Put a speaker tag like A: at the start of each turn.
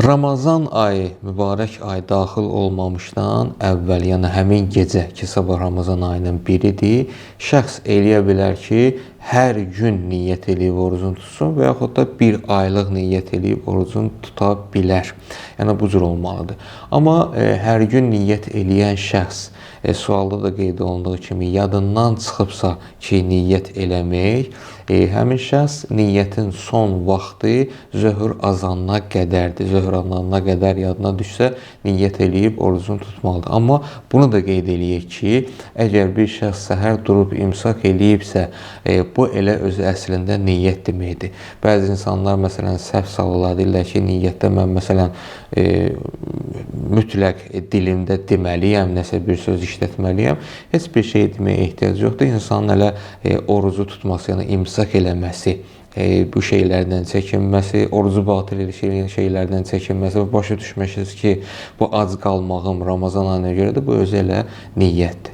A: Ramazan ayı, mübarək ay daxil olmamışdan əvvəl, yəni həmin gecə ki, sabah Ramazan ayının biridir, şəxs eləyə bilər ki, hər gün niyyət eləyib orucunu tutsun və yaxud da bir aylıq niyyət eləyib orucunu tuta bilər. Yəni bu cür olmalıdır. Amma hər gün niyyət eləyən şəxs sualda da qeyd olunduğu kimi yadından çıxıbsa ki, niyyət eləmək, həmin şəxs niyyətin son vaxtı zöhr azanına qədərdir. Zöhr azanına qədər yadına düşsə, niyyət eləyib orucunu tutmalıdır. Amma bunu da qeyd eləyək ki, əgər bir şəxs səhər durub imsak eləyibsə, bu elə özü əslində niyyət deməkdir. Bəzi insanlar məsələn səhv salırlar, deyirlər ki, niyyətdə mən məsələn mütləq dilimdə deməliyəm, nəsə bir söz işlətməliyəm. Heç bir şey deməyə ehtiyac yoxdur. İnsanın elə orucu tutması, yəni imsak eləməsi, bu şeylərdən çəkinməsi, orucu batil edən şeylərdən çəkinməsi və başa düşməsiniz ki, bu ac qalmağım Ramazan ayına görədir, bu özü elə niyyətdir.